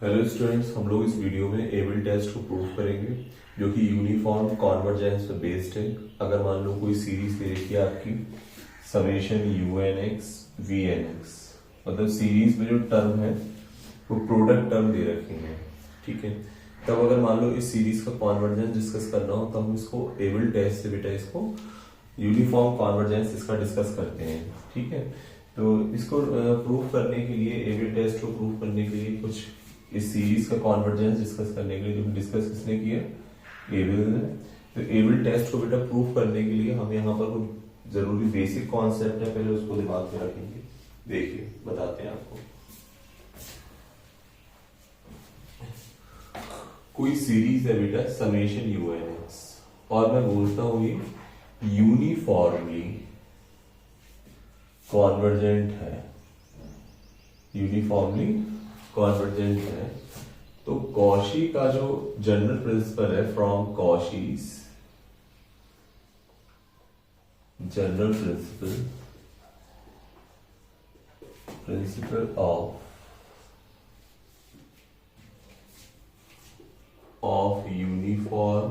Hello students, हम लोग इस वीडियो में एबल टेस्ट को प्रूव करेंगे जो कि यूनिफॉर्म कॉन्वर्जेंस पे बेस्ड है। अगर मान लो कोई सीरीज दे रखी है आपकी summation you N X V N X, मतलब सीरीज में जो टर्म है वो प्रोडक्ट टर्म दे रखी है, ठीक है। तब अगर मान लो इस सीरीज का कॉन्वर्जेंस डिस्कस करना हो तो हम इसको एबल टेस्ट से बेटा इसको यूनिफॉर्म कॉन्वर्जेंस इसका डिस्कस करते हैं, ठीक है। तो इसको प्रूव करने के लिए एबल टेस्ट को प्रूव करने के लिए कुछ इस सीरीज का कॉन्वर्जेंस डिस्कस करने के लिए जो डिस्कस किसने किया, एबल ने। तो एबल टेस्ट को बेटा प्रूव करने के लिए हम यहाँ पर कुछ जरूरी बेसिक कॉन्सेप्ट है, पहले उसको दिमाग में रखेंगे। देखिए बताते हैं आपको। कोई सीरीज है बेटा समेशन यू एन एक्स और मैं बोलता हूं ये यूनिफॉर्मली कॉन्वर्जेंट है, यूनिफॉर्मली कॉन्वर्जेंट है। तो कॉशी का जो जनरल प्रिंसिपल है from Cauchy's general principle of uniform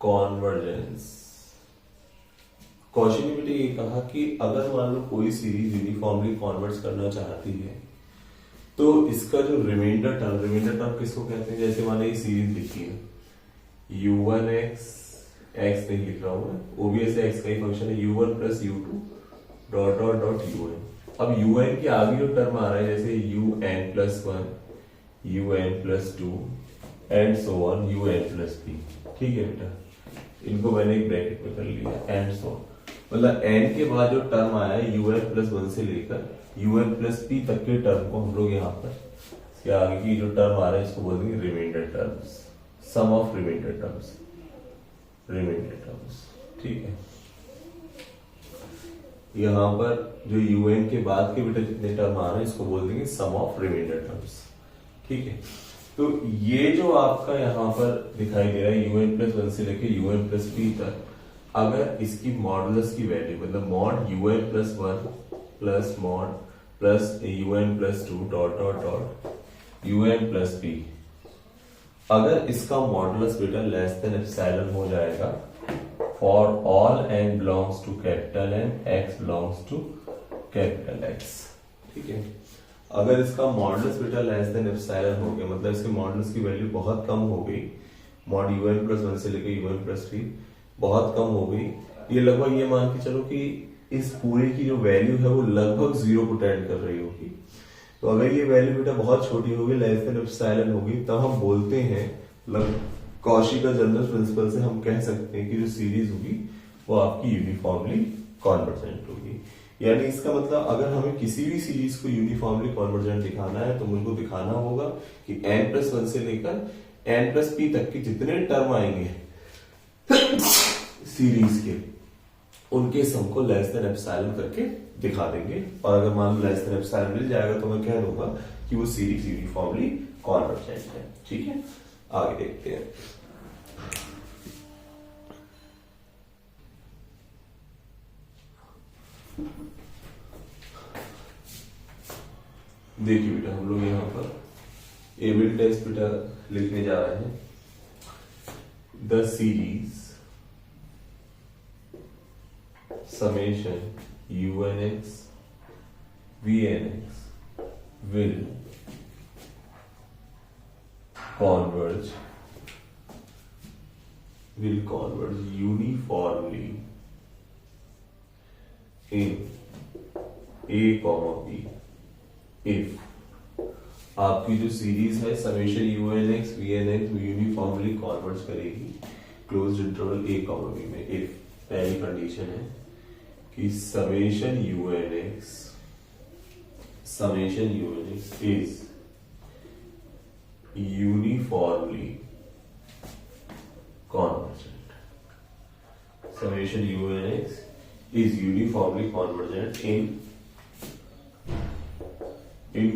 convergence. Cauchy ने बेटे ये कहा कि अगर मान लो कोई सीरीज यूनिफॉर्मली कॉन्वर्ट करना चाहती है तो इसका जो रिमाइंडर टर्म किसको कहते हैं। जैसे माने ये सीरीज लिखी है u1 x नहीं लिख रहा हूं मैं, ओबीएसली x का ही फंक्शन है u1 plus u2 dot dot dot un। अब un के आगे जो टर्म आ रहा है जैसे un plus 1 un plus 2 and so on un plus p, ठीक है बेटा। इनको मैंने एक ब्रैकेट में कर लिया एंड सो, मतलब n के बाद जो टर्म आया है un प्लस 1 से लेकर un प्लस p तक के टर्म को हम लोग यहाँ पर इसके आगे की जो टर्म आ रहा है इसको बोल देंगे reminder terms, sum of reminder terms, ठीक है। यहाँ पर जो un के बाद के बेटा जितने टर्म आ रहे हैं इसको बोल देंगे सम ऑफ रिमाइंडर टर्म्स, ठीक है। तो ये जो आपका यहाँ पर दिखाई दे रहा है un प्लस 1 से लेके un प्लस p तक, अगर इसकी मॉडुलस की वैल्यू मतलब mod un plus 1 plus mod plus un plus 2 dot dot dot un plus p, अगर इसका मॉडुलस बेटा लेस देन एप्सिलॉन हो जाएगा for all n belongs to capital N, x belongs to capital X, ठीक है। अगर इसका मॉडुलस बेटा लेस देन एप्सिलॉन हो गया, मतलब इसके मॉडुलस की वैल्यू बहुत कम हो गई, मॉड un प्लस 1 से लेके un प्लस 3 बहुत कम हो गई, ये लगभग ये मान के चलो कि इस पूरे की जो वैल्यू है वो लगभग 0 को टेंड कर रही होगी। तो अगर ये वैल्यू बेटा बहुत छोटी होगी, लेस देन एप्सिलॉन होगी, तब हम बोलते हैं मतलब कॉशी का जनरल प्रिंसिपल से हम कह सकते हैं कि जो सीरीज होगी वो आपकी यूनिफॉर्मली कॉन्वर्जेंट होगी। यानी इसका मतलब अगर हमें किसी भी सीरीज को यूनिफॉर्मली कॉन्वर्जेंट दिखाना है तो मुझको दिखाना होगा कि n प्लस 1 से लेकर n प्लस p तक के जितने टर्म आएंगे सीरीज के, उनके सम को लेस देन एप्सिलॉन करके दिखा देंगे। और अगर मान लो लेस देन एप्सिलॉन मिल जाएगा तो मैं कह दूंगा कि वो सीरीज यूनिफॉर्मली कॉन्वर्जेंट है, ठीक है। आगे देखते हैं। देखिए बेटा हम लोग यहाँ पर एबल टेस्ट बेटा लिखने जा रहे हैं। The series summation unx vnx will converge uniformly in a comma b if आपकी जो सीरीज है summation unx vnx uniformly converge करेगी closed interval a comma b में। if पहली कंडीशन है कि summation unx is uniformly convergent. Summation unx is uniformly convergent in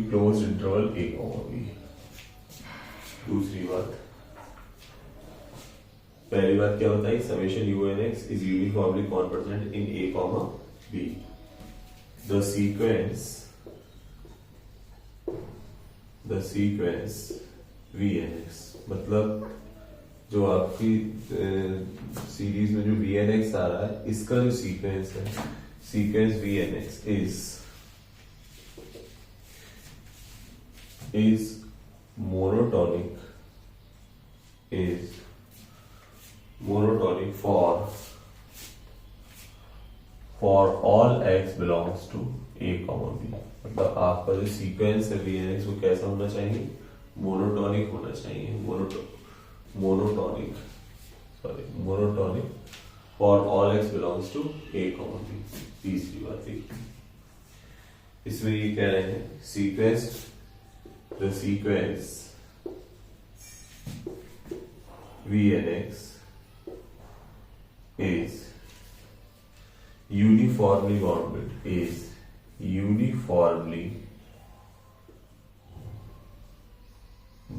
closed interval a comma b। दूसरी बात, पहली बात क्या बताई, summation unx is uniformly convergent in a comma b। The sequence the sequence V N X, मतलब जो आपकी series में जो वी एन एक्स आ रहा है इसका जो सीक्वेंस है, sequence V N x is monotonic for all x belongs to A comma B. मतलब आपका जो सीक्वेंस है वी एन एक्स वो कैसा होना चाहिए, मोनोटोनिक होना चाहिए, monotonic for all x belongs to A comma b. तीसरी बात देखिए, इसमें ये कह रहे हैं the sequence V N x is uniformly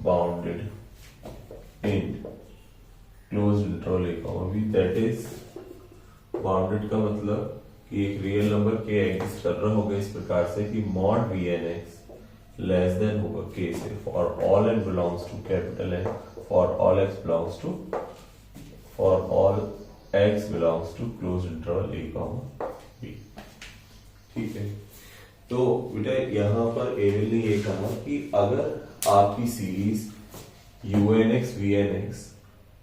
bounded in closed interval a comma b, that is bounded का मतलब कि एक रियल नंबर k एग्जिस्ट कर रहा होगा इस प्रकार से कि mod v N x less than होगा k से, for all n belongs to capital N, for all x belongs to closed interval a comma b। ठीक है, तो बेटा यहां पर एविल ने ये कहा कि अगर आपकी series unx vnx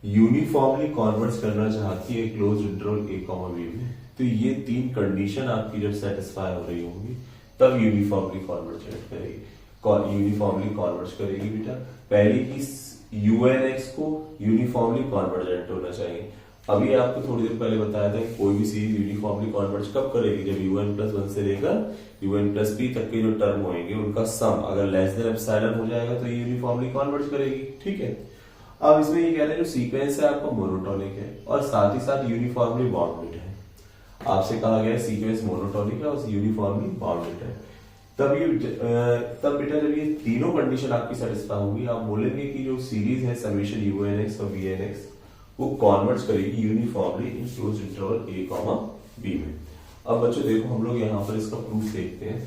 uniformly convert करना चाहती है closed interval a comma b में, तो ये तीन कंडीशन आपकी जब सेटिस्फाई हो रही होंगी तब यूनिफॉर्मली कॉन्वर्जेंट करेगी, यूनिफॉर्मली कॉन्वर्ट करेगी। बेटा पहली की unx को यूनिफॉर्मली कॉन्वर्जेंट होना चाहिए। अभी आपको थोड़ी देर पहले बताया था कि कोई भी सीरीज यूनिफॉर्मली कॉन्वर्ज कब करेगी, जब un+1 से लेकर un+p तक के जो टर्म होंगे उनका सम अगर लेस देन एप्सिलॉन हो जाएगा तो ये यूनिफॉर्मली कॉन्वर्ज करेगी। ठीक है, अब इसमें ये कह रहे हैं जो सीक्वेंस है आपका मोनोटोनिक है और साथ ही साथ यूनिफॉर्मली बाउंडेड है। आपसे कहा गया सीक्वेंस मोनोटोनिक है और यूनिफॉर्मली बाउंडेड है। तब बेटा जब ये तीनों कंडीशन आपकी सेटिस्फाई होंगी, आप बोलेंगे कि जो सीरीज है समेशन unx और vnx वो कॉन्वर्ट करेगी uniformly in closed interval a comma b में। अब बच्चों देखो हम लोग यहां पर इसका प्रूफ देखते हैं।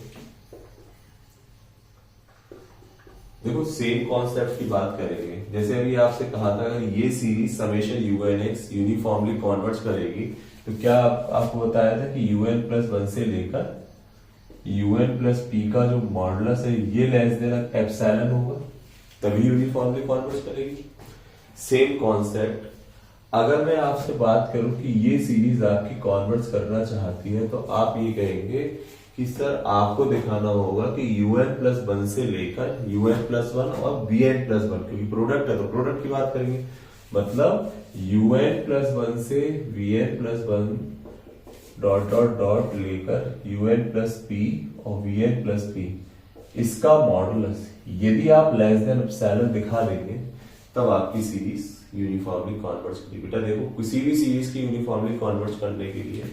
देखो सेम कॉन्सेप्ट की बात करेंगे, जैसे अभी आपसे कहा था अगर ये series summation unx uniformly convert करेगी तो क्या आपको बताया था कि un+1 से लेकर un+p का जो मॉडुलस है ये लेस देन एप्सिलॉन होगा तभी यूनिफॉर्मली कॉन्वर्ट करेगी। सेम कॉन्सेप्ट अगर मैं आपसे बात करूं कि ये सीरीज आपकी कॉन्वर्ट करना चाहती है तो आप ये कहेंगे कि सर आपको दिखाना होगा कि un+1 से लेकर un+1 और vn+1, क्योंकि प्रोडक्ट है तो प्रोडक्ट की बात करेंगे, मतलब un+1 से vn+1 डॉट डॉट डॉट लेकर un+p और vn+p इसका मॉडुलस यदि आप लेस देन एप्सिलॉन दिखा देंगे तब आपकी सीरीज यूनिफॉर्मली कॉन्वर्ट करेगी। बेटा देखो किसी भी सीरीज की यूनिफॉर्मली कॉन्वर्ट करने के लिए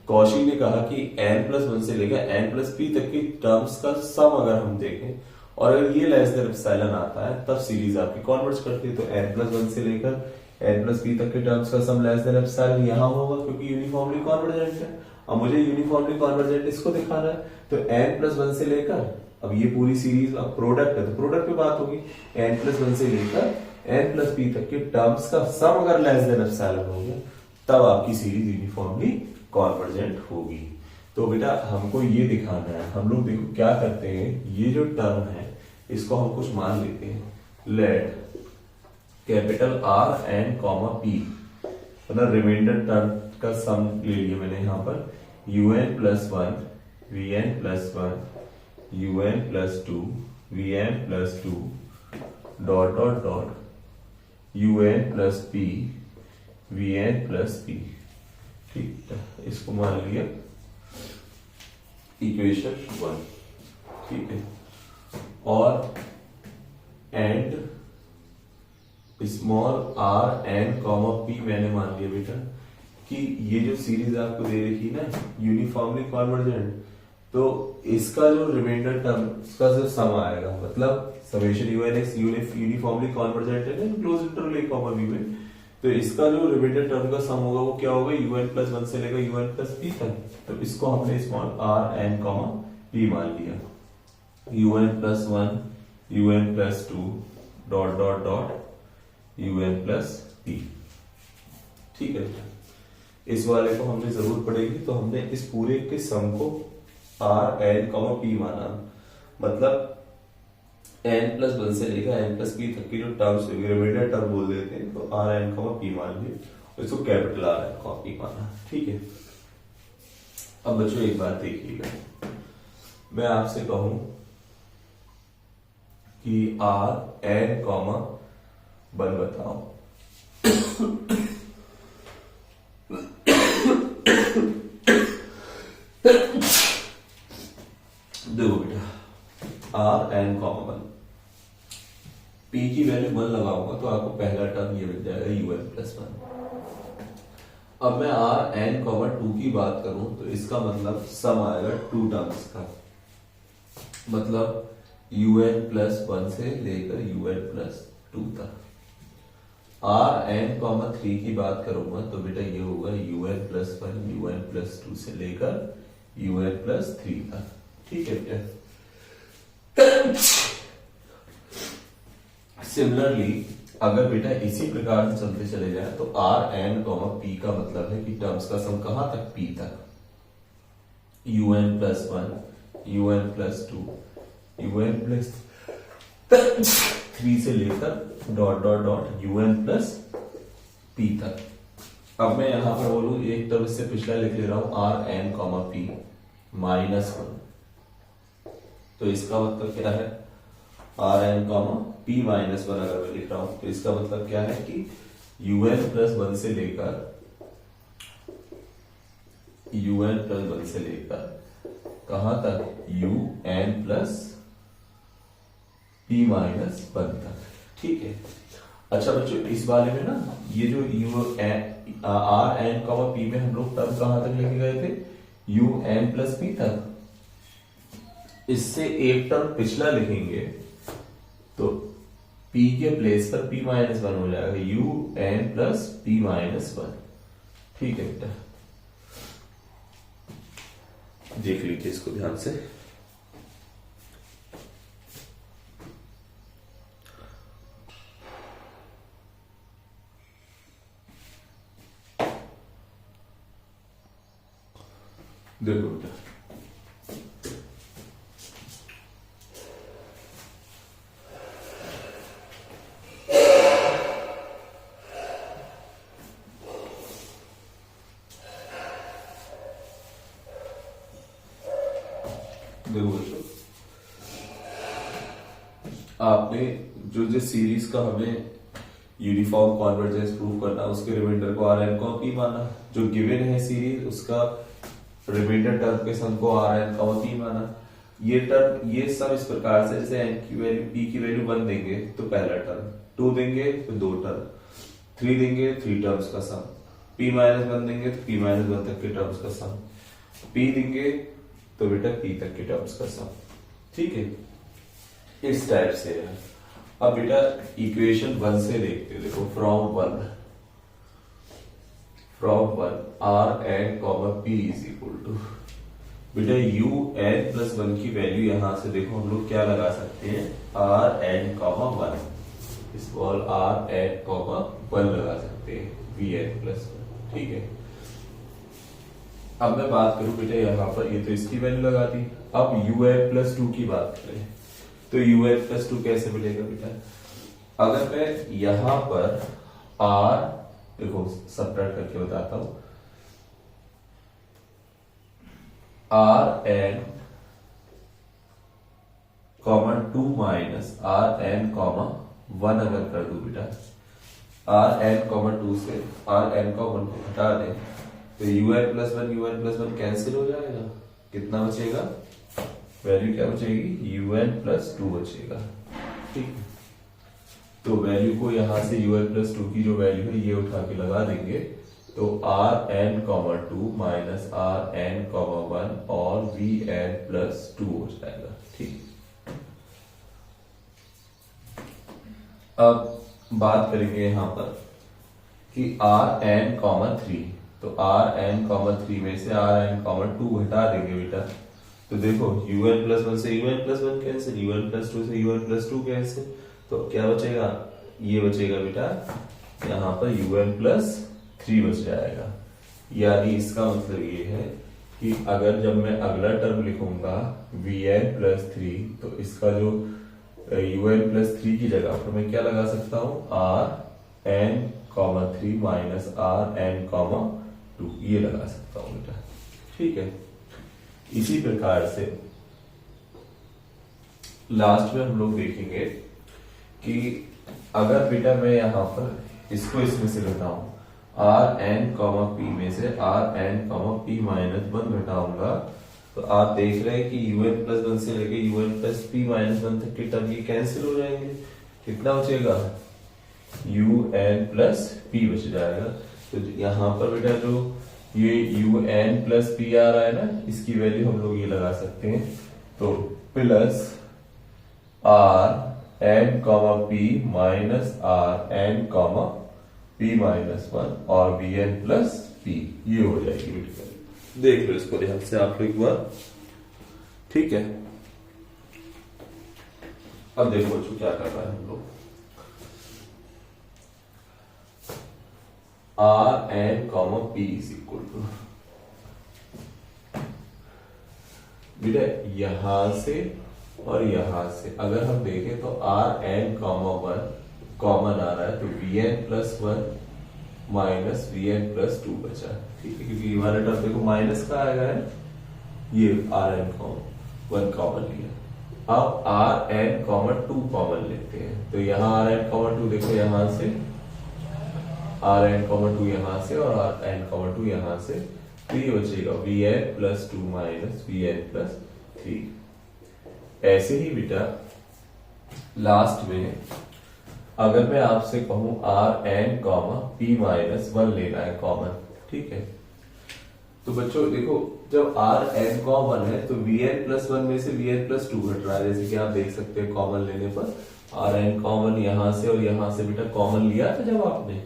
कौशी ने कहा कि n+1 से लेकर n+p तक की टर्म्स का सम अगर हम देखें और अगर ये लेस देन एप्सिलॉन आता है तब सीरीज आपकी कॉन्वर्ट करती है। तो n+1 से लेकर n+p तक के टर्म्स का सम लेस देन एप्सिलॉन यहां होगा क्योंकि यूनिफॉर्मली कॉन्वर्जेंट है। अब मुझे यूनिफॉर्मली कॉन्वर्जेंट इसको दिखाना है तो n+1 से लेकर, अब ये पूरी सीरीज अब प्रोडक्ट है तो प्रोडक्ट पे बात होगी, n+1 से लेकर n+p तक के टर्म्स का सम अगर लेस देन एप्सिलॉन होगा तब आपकी सीरीज यूनिफॉर्मली कॉन्वर्जेंट होगी। तो बेटा हमको ये दिखाना है, हम लोग देखो क्या करते हैं, ये जो टर्म है इसको हम कुछ मान लेते हैं, let capital R and comma p, मतलब रिमाइंडर टर्म का सम ले लिया मैंने यहां पर un+1 vn+1 un+2 vn+2 dot dot dot un+p vn+p। ठीक है, इसको मान लिया इक्वेशन 1। ठीक है, और and small r and comma p मैंने मान लिया बेटा कि ये जो सीरीज आपको दे रखी ना यूनिफॉर्मली कॉन्वर्जेंट, तो इसका जो रिमाइंडर टर्म का जो सम आएगा, मतलब समेशन unx यूनिफॉर्मली कॉन्वर्जेंट है ना close interval a comma b में, तो इसका जो रिमाइंडर टर्म का सम होगा वो क्या होगा un+1 से लेकर un+p तक। तो इसको हमने small r and comma p मान लिया, un+1 un plus 2 dot dot dot un plus p। ठीक है, इस वाले को हमने जरूरत पड़ेगी, तो हमने इस पूरे के सम को आर एन कॉमा पी माना। मतलब n प्लस 1 से लेकर n प्लस p तक की जो टर्म्स रिमेंडर टर्म बोल देते हैं, तो आर एन कॉमा पी मान लिए, इसको capital R N comma p माना। ठीक है, अब बच्चों एक बात देखिएगा, मैं आपसे कहूं कि आर एन कॉमा 1 बताओ, देखो बेटा आर एन कॉमा 1, पी की वैल्यू 1 लगाऊंगा तो आपको पहला टर्म ये मिल जाएगा un प्लस 1। अब मैं आर एन कॉमा 2 की बात करूं तो इसका मतलब सम आएगा 2 टर्म्स का, मतलब un प्लस 1 से लेकर un प्लस 2 तक। आर एन कॉमा 3 की बात करूंगा तो बेटा ये होगा un प्लस 1 un प्लस 2 से लेकर un प्लस 3 तक। ठीक है बेटा, सिमिलरली अगर बेटा इसी प्रकार से चलते चले जाए तो आर एन कॉमा पी का मतलब है कि टर्म्स का सम कहां तक, पी तक, un plus 1 un plus 2 un plus 3 से लेकर dot dot dot un plus p तक। अब मैं यहां पर बोलूं एक टर्म इससे पिछला लिख ले रहा हूं r N comma P minus 1, तो इसका मतलब क्या है, r N comma P minus 1 अगर मैं लिख रहा हूं तो इसका मतलब क्या है कि un प्लस 1 से लेकर कहां तक, un प्लस p माइनस 1 तक। ठीक है, अच्छा बच्चों इस वाले में ना ये जो आर एन कॉमा पी में हम लोग टर्म कहां तक लेके गए थे, un प्लस p तक। इससे एक टर्म पिछला लिखेंगे तो p के प्लेस पर p माइनस 1 हो जाएगा, un प्लस p माइनस 1। ठीक है बेटा, देख लीजिए इसको ध्यान से। देखो बेटा आपने जो सीरीज का हमें यूनिफॉर्म कॉन्वर्जेंस प्रूव करना, उसके रिमाइंडर को आर एन कॉमा पी माना, जो गिवन है सीरीज उसका रिमाइंडर टर्म के सम को आर एन कॉमा पी माना। ये टर्म ये सब इस प्रकार से, जैसे एन की वैल्यू पी की वैल्यू 1 देंगे तो पहला टर्म, 2 देंगे तो 2 टर्म, 3 देंगे 3 टर्म्स का सम, p माइनस 1 देंगे तो p माइनस 1 तक के टर्म्स का सम, p देंगे तो बेटा p तक के टर्म्स का सम। ठीक है, इस टाइप से है। अब बेटा इक्वेशन 1 से देखते, देखो from 1 r N comma p is equal to, बेटा u n प्लस 1 की वैल्यू यहां से देखो हम लोग क्या लगा सकते हैं, r N comma 1, small r N comma 1 लगा सकते हैं, वी एन प्लस 1। ठीक है, अब मैं बात करूं बेटा यहां पर, ये तो इसकी वैल्यू लगा दी। अब u n प्लस 2 की बात करें तो u n प्लस 2 कैसे मिलेगा बेटा, अगर मैं यहां पर r, देखो सबट्रैक्ट करके बताता हूं, r N comma 2 minus r N comma 1 अगर कर दू बेटा, आर एन कॉमा 2 से आर एन कॉमा 1 को हटा दें तो un प्लस 1 कैंसिल हो जाएगा, कितना बचेगा, वैल्यू क्या बचेगी, un प्लस 2 बचेगा। ठीक है, तो वैल्यू को यहां से un प्लस 2 की जो वैल्यू है ये उठा के लगा देंगे तो are N comma 2 minus r N comma 1 और वी एन प्लस 2 हो जाएगा। ठीक, अब बात करेंगे यहां पर कि आर एन कॉमा 3, तो आर एन कॉमा 3 में से आर एन कॉमा 2 हटा देंगे बेटा तो देखो un प्लस वन से un plus one cancel, un plus two से un प्लस टू कैंसिल, तो क्या बचेगा, ये बचेगा बेटा यहाँ पर un प्लस थ्री बच जाएगा। यानी इसका मतलब ये है कि अगर जब मैं अगला टर्म लिखूंगा vn प्लस थ्री, तो इसका जो un प्लस थ्री की जगह पर मैं क्या लगा सकता हूँ, r N comma three minus r N comma two, ये लगा सकता हूँ बेटा। ठीक है, इसी प्रकार से लास्ट में हम लोग देखेंगे कि अगर बेटा मैं यहां पर इसको इसमें से घटाऊं, आर एन कॉमा पी में से R N comma P minus one घटाऊंगा, तो आप देख रहे हैं कि यूएन प्लस वन से लेके UN plus P minus one तक के टर्म ये कैंसिल हो जाएंगे। कितना बचेगा, यू एन प्लस पी बच जाएगा। तो यहां पर बेटा जो ये यू एन प्लस पी आ रहा है ना, इसकी वैल्यू हम लोग ये लगा सकते हैं, तो plus r N comma P minus r N comma P minus one और बी एन प्लस पी, ये हो जाएगी बेटा। देख लो इसको ध्यान से आप लोग एक बार। ठीक है, अब देखो बच्चों क्या कर रहा है हम लोग, r N comma p is equal to बेटा यहां से और यहां से अगर हम देखें तो are N comma one common आ रहा है, तो V N plus one minus V N plus two बचा। ठीक है, क्योंकि ये वाला टर्म देखो माइनस का आएगा है, ये r n common one common लिया। अब are n common two common लेते हैं, तो यहाँ आर एन कॉमन टू देखो यहां से, आर एन कॉमन टू यहां से और आर एन कॉमन टू यहां से, तो ये बचेगा v N plus two minus V N plus three. ऐसे ही बेटा लास्ट में अगर मैं आपसे कहूं r N comma P minus one लेना है कॉमन, ठीक है, तो बच्चों देखो जब आर एन कॉमन है तो वी एन प्लस वन में से वी एन प्लस टू घट रहा है, जैसे कि आप देख सकते हैं कॉमन लेने पर आर एन कॉमन यहां से और यहां से बेटा कॉमन लिया था, जब आपने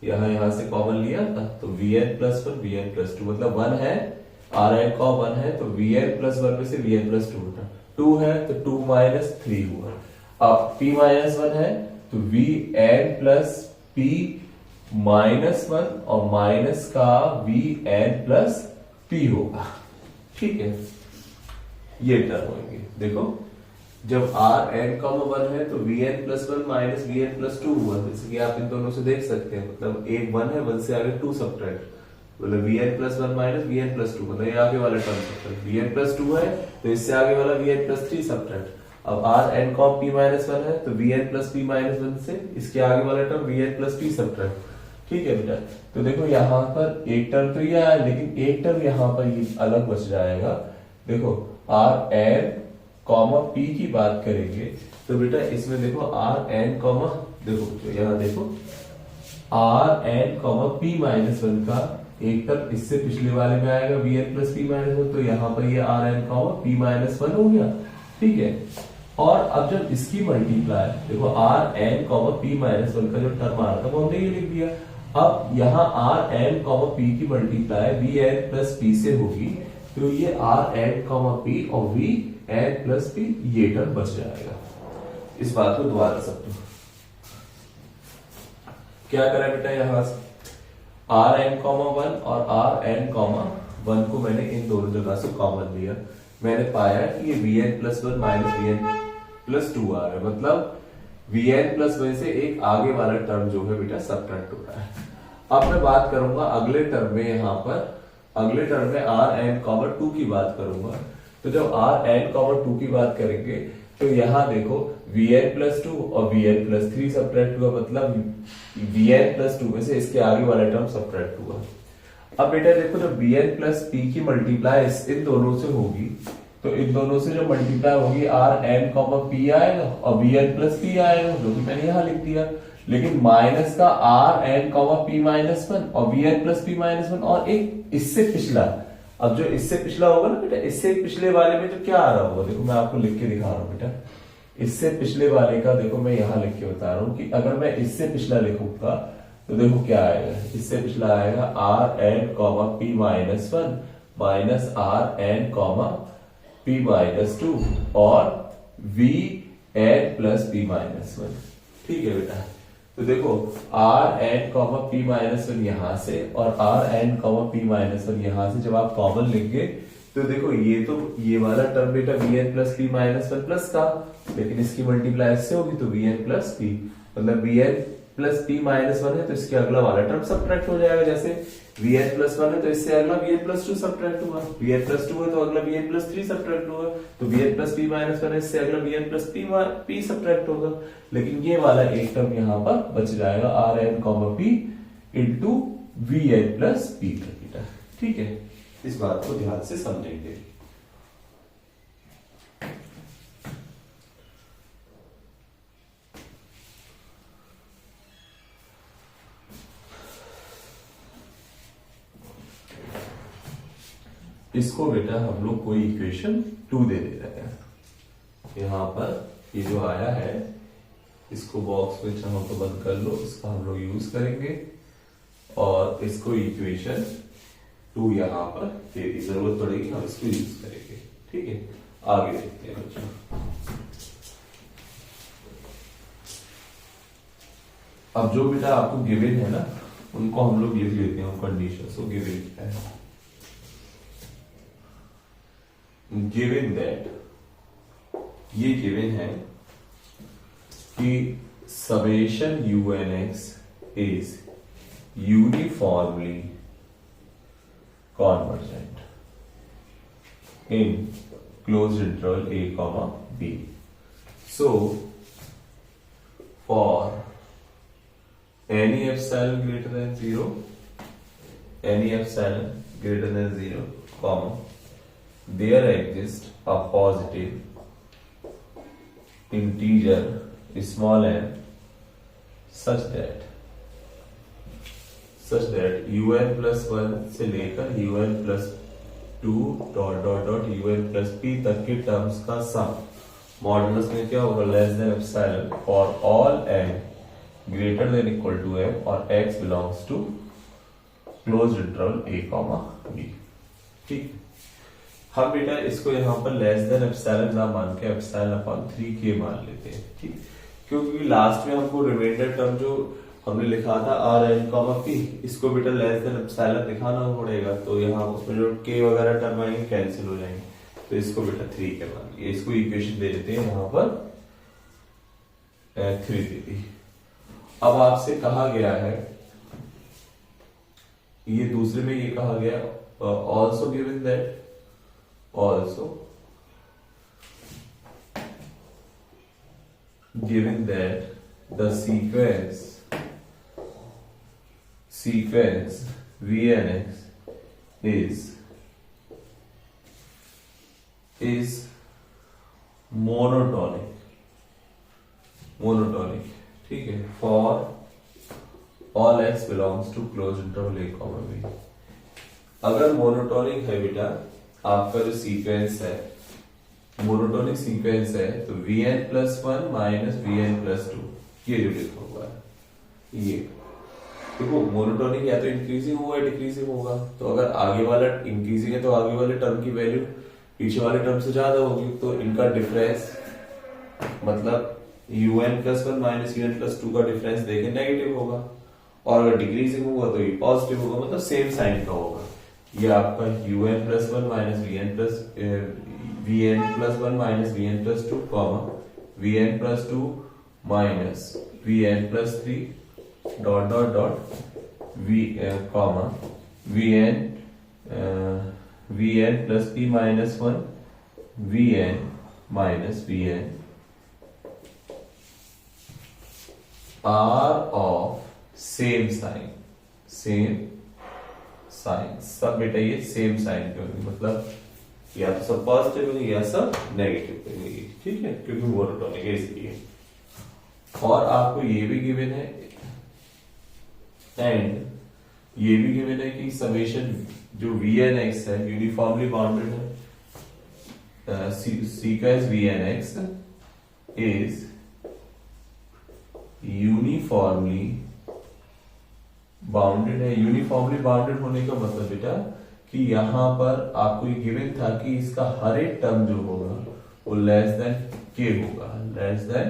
यहां से कॉमन लिया था, तो V N plus one v N plus two, मतलब वन है आर एन कॉमन है तो वी एन प्लस वन में से वी एन प्लस टू घटा, टू है तो टू माइनस थ्री हुआ। अब पी माइनस वन है तो V N plus P minus one और माइनस का वी एन प्लस पी होगा। ठीक है, ये टर्म होंगे। देखो जब आर एन कॉमा वन है तो V N plus one minus V N plus two हुआ, जैसे कि आप इन दोनों से देख सकते हैं, मतलब एक वन है, वन से आगे टू सब्ट्रैक्ट, मतलब V N plus one minus V N plus two, मतलब ये आगे वाला term subtract, V N plus two है तो इससे आगे वाला V N plus three subtract. अब are N comma P minus one है तो V N plus P minus one से इसके आगे वाला term V N plus P subtract. ठीक है बेटा, तो देखो यहाँ पर एक टर्म तो ये आया, लेकिन एक टर्म यहाँ पर ये अलग बच जाएगा। देखो आर एन कॉमा पी की बात करेंगे तो बेटा इसमें देखो आर एन कॉमा, देखो यहाँ देखो r N comma P minus one का एक टर्म इससे पिछले वाले में आएगा v N plus P minus one, तो यहाँ पर ये r N comma P minus one हो गया। ठीक है, और अब जब इसकी मल्टीप्लाई देखो r N comma P minus one का जो टर्म आ रहा था वो हमने ये लिख दिया। अब यहाँ आर एन कॉमा पी की multiply v N plus p से होगी, तो ये आर एन कॉमा पी और वी एन प्लस पी ये टर्म बच जाएगा। इस बात को दोबारा समझो, क्या करें बेटा, यहां से आर एन कॉमा वन और आर एन कॉमा वन को मैंने इन दोनों जगह से कॉमन लिया, मैंने पाया कि ये V N plus one minus V N plus two आ रहा है, मतलब वी एन प्लस वन से एक आगे वाला टर्म जो है बेटा सब्ट्रैक्ट हो रहा है। अब मैं बात करूंगा अगले टर्म में, यहाँ पर अगले टर्म में आर एन कॉमा टू की बात करूंगा। तो जब आर एन कॉमा टू की बात करेंगे तो यहाँ देखो वी एन प्लस टू और V N plus three subtract हुआ, मतलब वी एन प्लस टू में से इसके आगे वाला टर्म सब्ट्रैक्ट हुआ। अब बेटा देखो जब वी एन प्लस पी की मल्टीप्लाई इन दोनों से होगी, तो इन दोनों से जो मल्टीप्लाई होगी आर एन कॉमा पी आएगा और वी एन प्लस पी आएगा, जो कि मैंने यहाँ लिख दिया। लेकिन माइनस का R N comma P minus one और V N plus P minus one और एक इससे पिछला, अब जो इससे पिछला होगा ना बेटा, इससे पिछले वाले में जो क्या आ रहा होगा, देखो मैं आपको लिख के दिखा रहा हूँ बेटा, इससे पिछले वाले का देखो मैं यहाँ लिख के बता रहा हूँ कि अगर मैं इससे पिछला लिखूंगा तो देखो क्या आएगा, इससे पिछला आएगा r N comma P minus one minus r N comma p minus 2 और v n plus p minus 1। ठीक है बेटा, तो देखो r n comma p minus 1 यहां से और r n comma p minus 1 यहां से जब आप कॉमन लेंगे तो देखो ये वाला टर्म बेटा v N plus P minus 1 plus था, लेकिन इसकी मल्टीप्लाई से होगी तो वी एन प्लस पी, मतलब V N plus P minus 1 है तो इसके अगला वाला टर्म सबट्रैक्ट हो जाएगा। जैसे वी एन प्लस 1 है तो इससे अगला वी एन प्लस 2 सबट्रैक्ट होगा, वी एन प्लस 2 है तो अगला वी एन प्लस 3 सबट्रैक्ट होगा, तो V N plus P minus 1 है इससे अगला v N plus p subtract होगा। लेकिन ये वाला एक टर्म यहाँ पर बच जाएगा r N comma p into v N plus p का बेटा। ठीक है, इस बात को ध्यान से समझेंगे। इसको बेटा हम लोग कोई इक्वेशन 2 दे रहे हैं। यहां पर ये जो आया है इसको बॉक्स में चाहो तो बंद कर लो, इसका हम लोग यूज करेंगे और इसको इक्वेशन 2 यहां पर तेरी जरूरत पड़ेगी, हम इसको यूज करेंगे। ठीक है, आगे देखते हैं बच्चों। अब जो बेटा आपको गिवन है ना उनको हम लोग लिख लेते हैं कंडीशन। सो गिवन क्या है, गिवन दैट, ये गिवन है कि summation you N x is uniformly convergent in closed interval a comma b. So for any epsilon greater than 0, any epsilon greater than 0 comma there exists a positive integer small n such that un plus 1 से लेकर un plus 2 dot dot dot un plus p तक के terms का सम modulus में क्या होगा, less than epsilon for all n greater than equal to m और x belongs to closed interval a comma b। ठीक, हम बेटा इसको यहाँ पर लेस देन एप्सिलॉन ना मान के एप्सिलॉन अपॉन 3k मान लेते हैं। ठीक, क्योंकि लास्ट में हमको रिमाइंडर टर्म जो हमने लिखा था आर एन कॉमा पी, इसको बेटा लेस देन एप्सिलॉन दिखाना पड़ेगा, तो यहाँ उसमें जो के वगैरह टर्म आएंगे कैंसिल हो जाएंगे, तो इसको बेटा 3 के मान लिया। इसको इक्वेशन दे देते हैं यहाँ पर 3 दे दी। अब आपसे कहा गया है, ये दूसरे में ये कहा गया also given that, also given that the sequence Vnx is monotonic। ठीक है, for all x belongs to closed interval a comma b। अगर मोनोटोनिक है बेटा आपका जो सीक्वेंस है, मोनोटोनिक सीक्वेंस है तो Vn plus 1 minus Vn plus 2 ये जो लिखा हुआ है, ये देखो मोनोटोनिक या तो इंक्रीजिंग होगा या डिक्रीजिंग होगा, तो अगर आगे वाला इंक्रीजिंग है तो आगे वाले टर्म की वैल्यू पीछे वाले टर्म से ज्यादा होगी, तो इनका डिफरेंस मतलब un plus 1 minus un plus 2 का डिफरेंस देखें नेगेटिव होगा, और अगर डिक्रीजिंग होगा तो ये पॉजिटिव होगा, मतलब सेम साइन का होगा। ये आपका un plus 1 minus vn plus 1 minus vn plus 2 comma vn plus 2 minus vn plus 3 dot dot dot comma vn plus p minus 1 vn minus vn are of same sign, सब बेटा ये same sign के होंगे, मतलब या तो सब positive होंगे या सब नेगेटिव होंगे। ठीक है, क्योंकि मोनोटोनिक है इसलिए। और आपको ये भी गिवन है एंड ये भी गिवन है कि समेशन जो Vnx है यूनिफॉर्मली बाउंडेड है, sequence Vnx is uniformly bounded है। यूनिफॉर्मली बाउंडेड होने का मतलब बेटा कि यहाँ पर आपको ये गिवन था कि इसका हर एक टर्म जो होगा वो लेस देन के होगा, less than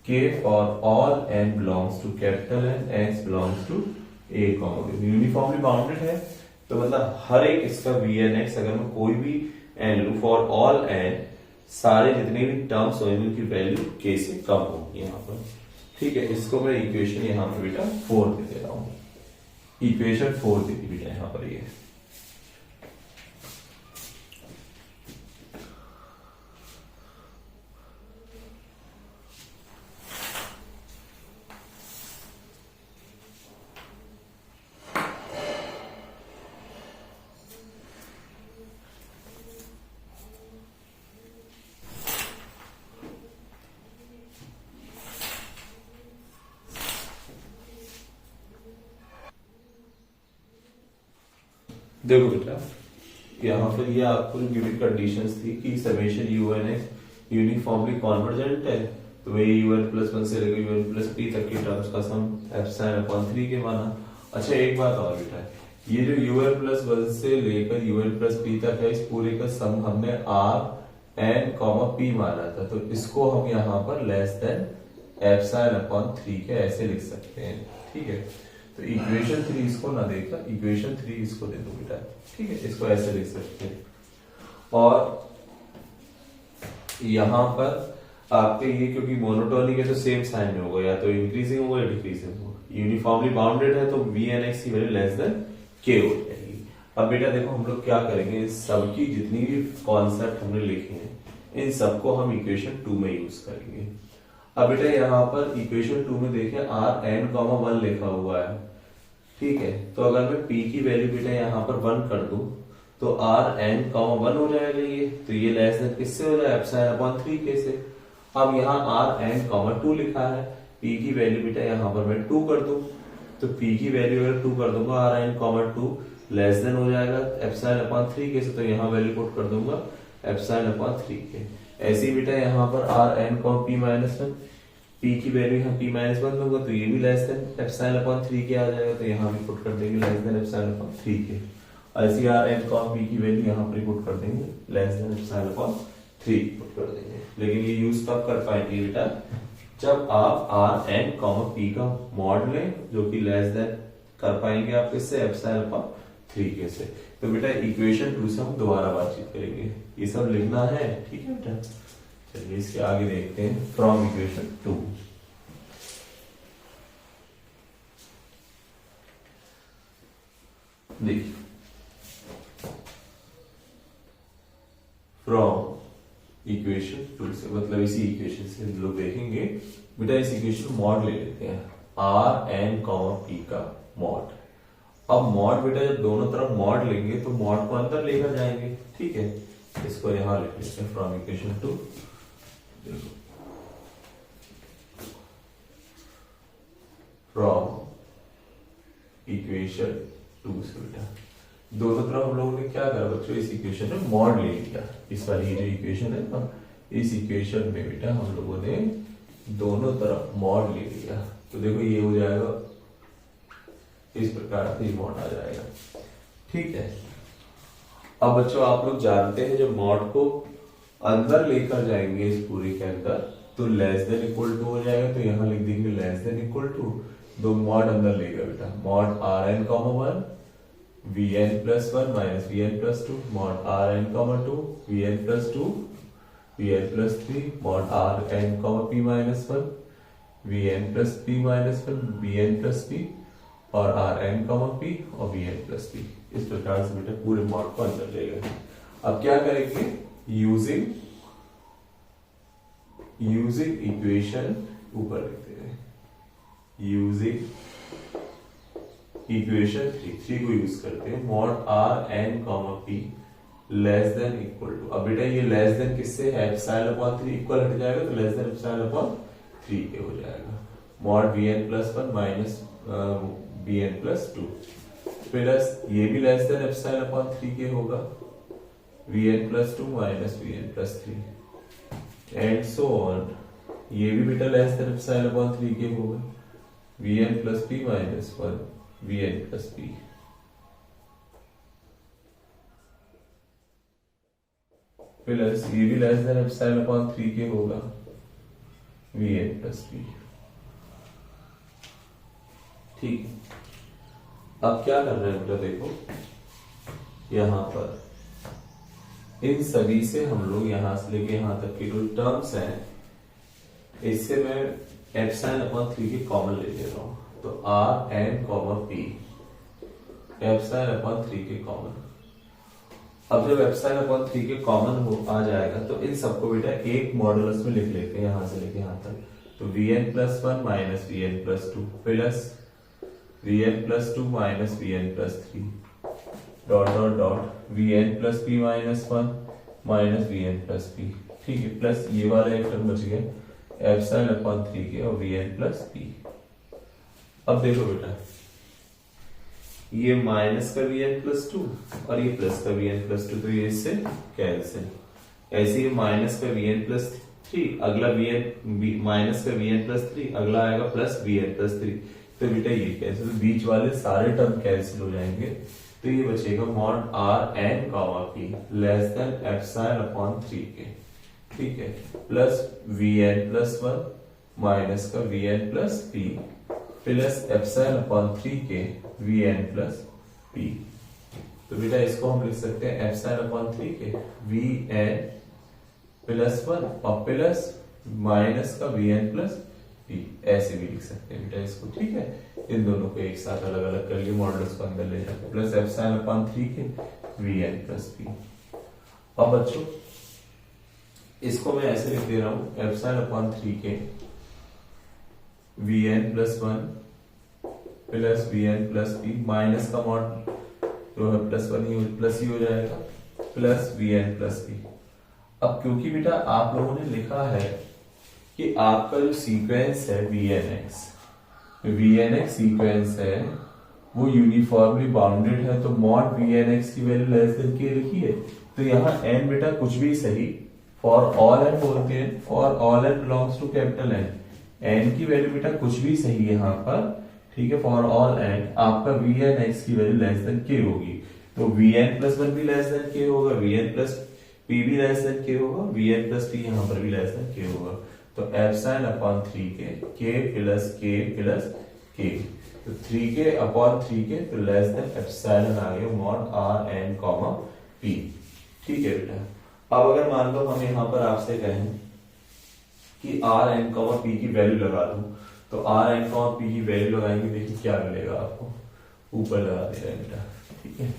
k for all n belongs to capital N, x belongs to a comma b। Uniformly bounded है तो मतलब हर एक इसका vnx अगर मैं कोई भी n लूं फॉर ऑल n, सारे जितने भी टर्म्स होंगे उनकी वैल्यू k से कम होगी यहाँ पर। ठीक है, इसको मैं इक्वेशन यहाँ पर बेटा 4 दे रहा हूँ, इक्वेशन 4 दे दी बेटा यहाँ पर ये। देखो बेटा यहाँ पर ये आपको गिवन कंडीशंस थी कि समेशन un यूनिफॉर्मली कॉन्वर्जेंट है, तो वही un+1 से लेकर un+p तक की टर्म्स का सम ε/3 के माना। अच्छा एक बात और बेटा, ये जो un+1 से लेकर un+p तक है, इस पूरे का सम हमने r n, p माना था, तो इसको हम यहाँ पर लेस देन ε/3 के ऐसे लिख सकते हैं। ठीक है, तो इक्वेशन 3 इसको ना देकर इक्वेशन 3 इसको दे दो बेटा। ठीक है, इसको ऐसे लिख सकते हैं। और यहां पर आपके ये क्योंकि मोनोटोनिक है तो सेम साइन में होगा, या तो इंक्रीजिंग होगा या डिक्रीजिंग होगा। यूनिफॉर्मली बाउंडेड है तो vnx की वैल्यू लेस देन k हो जाएगी। अब बेटा देखो हम लोग क्या करेंगे, इस सबकी जितनी भी कॉन्सेप्ट हमने लिखे हैं इन सबको हम इक्वेशन 2 में यूज करेंगे। अब बेटा यहाँ पर इक्वेशन 2 में देखिए Rn, 1 लिखा हुआ है। ठीक है, तो अगर मैं p की वैल्यू बेटा यहाँ पर 1 कर दूं तो Rn, 1 हो जाएगा ये, तो ये लेस देन किससे हो जाए ε/3 के से। अब यहाँ Rn, 2 लिखा है, p की वैल्यू बेटा यहाँ पर मैं 2 कर दूं तो p की वैल्यू अगर 2 कर दूंगा Rn, 2 लेस देन हो जाएगा ε/3 के से, तो यहाँ वैल्यू पुट कर दूंगा ε/3 के। ऐसे ही बेटा यहाँ पर Rn, p-1, p की वैल्यू यहाँ p-1 दूंगा तो ये भी लेस देन ε/3 के आ जाएगा, तो यहाँ भी पुट कर देंगे लेस देन ε/3 के। ऐसे ही Rn, p की वैल्यू यहाँ पर पुट कर देंगे लेस देन ε/3 पुट कर देंगे। लेकिन ये यूज कब कर पाएंगे बेटा, जब आप Rn, p का मॉड लें जो कि लेस देन कर पाएंगे आप किससे ε/3 के से। तो बेटा इक्वेशन 2 से हम दोबारा बातचीत करेंगे, ये सब लिखना है। ठीक है बेटा, चलिए इसके आगे देखते हैं। फ्रॉम इक्वेशन 2, देखिए फ्रॉम इक्वेशन 2 से मतलब इसी इक्वेशन से हम लोग देखेंगे बेटा, इस इक्वेशन मॉड ले लेते हैं Rn, p का मॉड। अब मॉड बेटा जब दोनों तरफ मॉड लेंगे तो मॉड को अंदर लेकर जाएंगे। ठीक है, इसको यहां लिख लेते हैं फ्रॉम इक्वेशन 2। फ्रॉम इक्वेशन 2 से बेटा दोनों तरफ हम लोगों ने क्या करा बच्चों, इस इक्वेशन में मॉड ले लिया। इस वाली जो इक्वेशन है ना, इस इक्वेशन में बेटा हम लोगों ने दोनों तरफ मॉड ले लिया, तो देखो ये हो जाएगा इस प्रकार से मॉड आ जाएगा। ठीक है, अब बच्चों आप लोग जानते हैं जब मॉड को अंदर लेकर जाएंगे इस पूरे के अंदर तो लेस देन इक्वल टू हो जाएगा, तो यहां लिख देंगे लेस देन इक्वल टू, दो मॉड अंदर लेगा बेटा, mod Rn, 1 vn+1 minus vn+2 mod Rn, 2 vn+2 vn+3 mod Rn, p-1 vn+p-1 vn+p और Rn, p और vn+p। इस प्रकार से बेटा पूरे मॉड को अंदर लेगा। अब क्या करेंगे, यूजिंग इक्वेशन ऊपर लिखते हैं, यूजिंग इक्वेशन 3 को यूज करते हैं, mod Rn, p less than equal to. अब बेटा ये लेस देन किससे है, ε/3 इक्वल हट जाएगा तो लेस देन ε/3 के हो जाएगा। Mod vn+1 minus vn+2 plus ये भी लेस देन ε/3 के होगा, vn+2 minus vn+3 and so on. ये भी बेटा लेस देन ε/3 के होगा, vn+p माइनस 1 vn+p प्लस ये भी लेस देन एप्सिलॉन अपॉन 3 के होगा Vn प्लस P। ठीक है, अब क्या कर रहे हैं बेटा, देखो यहां पर इन सभी से हम लोग यहां से लेके यहां तक की जो टर्म्स हैं, इससे मैं एप्सिलॉन अपॉन 3 के कॉमन ले ले रहा हूं, तो are n common p epsilon upon 3 k common. अब जब एप्सिलॉन अपॉन 3 के कॉमन हो आ जाएगा तो इन सबको बेटा एक मॉडुलस में लिख लेते हैं यहां से लेके यहां तक, तो Vn plus 1 minus Vn plus 2 plus Vn plus 2 minus Vn plus 3 dot dot dot Vn plus P minus 1 minus Vn plus P। ठीक है, प्लस ये वाला एक टर्म बच गया एप्सिलॉन अपॉन 3 के और Vn प्लस P। अब देखो बेटा, ये माइनस का Vn प्लस 2 और ये प्लस का Vn प्लस 2, तो ये इससे कैंसिल। ऐसे ही माइनस का Vn प्लस 3, अगला Vn माइनस का Vn प्लस 3, अगला आएगा प्लस Vn प्लस 3, तो बेटा ये कैंसिल, बीच वाले सारे टर्म कैंसिल हो जाएंगे, तो ये बचेगा mod r N comma p less than epsilon upon 3 k. ठीक है, प्लस Vn प्लस 1 माइनस का Vn plus P plus epsilon upon 3 k Vn plus P। तो बेटा इसको हम लिख सकते हैं epsilon upon 3 k Vn plus 1 और प्लस माइनस का Vn प्लस P, ऐसे भी लिख सकते हैं बेटा इसको। ठीक है, इन दोनों को एक साथ अलग अलग कर लिए, मॉडुलस को अंदर ले जाते, plus epsilon upon 3 k Vn plus P। अब बच्चों इसको मैं ऐसे लिख दे रहा हूं epsilon upon 3 k Vn plus 1 plus Vn plus P, minus का मॉड जो है प्लस 1 ही प्लस ही हो जाएगा, प्लस Vn प्लस P। अब क्योंकि बेटा आप लोगों ने लिखा है कि आपका जो सीक्वेंस है Vnx सीक्वेंस है वो यूनिफॉर्मली बाउंडेड है, तो मॉड Vnx की वैल्यू लेस देन k लिखी है, तो यहाँ n बेटा कुछ भी सही, फॉर ऑल n बोलते हैं, for all n belongs to capital n की वैल्यू बेटा कुछ भी सही है यहाँ पर। ठीक है, फॉर ऑल n आपका Vnx की वैल्यू लेस देन k होगी, तो Vn प्लस 1 भी लेस देन k होगा, Vn प्लस P भी लेस देन k होगा, Vn प्लस P यहाँ पर भी लेस देन k होगा, तो एप्सिलॉन अपॉन 3 के k प्लस k, तो 3k अपॉन 3k तो लेस देन एप्सिलॉन आ गया mod r N comma p. ठीक है बेटा, अब अगर मान लो हम यहाँ पर आपसे कहें कि आर एन कॉमा पी की वैल्यू लगा दूं, तो आर एन कॉमा पी की वैल्यू लगाएंगे, देखिए क्या मिलेगा आपको, ऊपर लगा दे रहा है बेटा। ठीक है,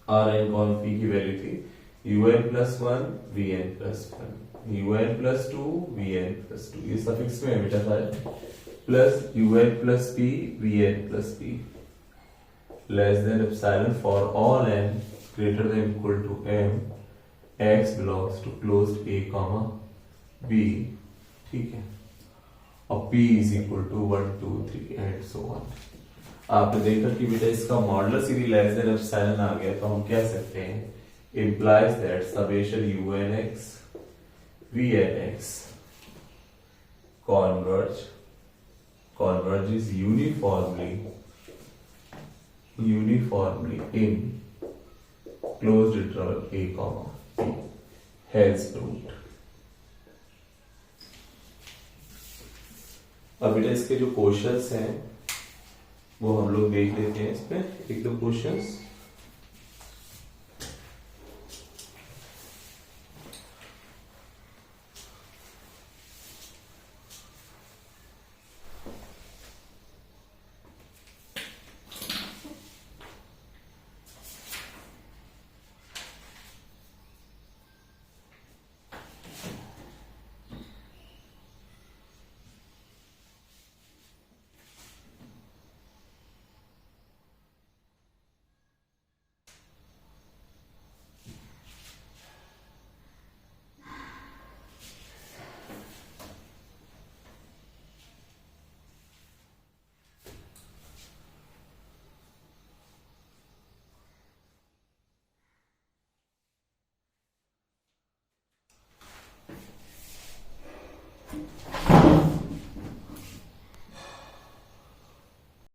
आर एन कॉमा पी की वैल्यू थी un plus 1 Vn plus 1, un plus 2 Vn plus 2, ये सफिक्स में है बेटा सारे, plus un plus p Vn plus p less than epsilon for all n greater than equal to m x belongs to closed a comma b। ठीक है, और p is equal to 1 2 3 and so on. आपने देखा कि बेटा इसका modulus यदि less than epsilon आ गया तो हम कह सकते हैं implies that summation unx vnx converges uniformly in closed interval a comma b, hence proved। अब बेटा इसके जो क्वेश्चंस हैं वो हम लोग देख लेते हैं, इसमें एक दो क्वेश्चंस।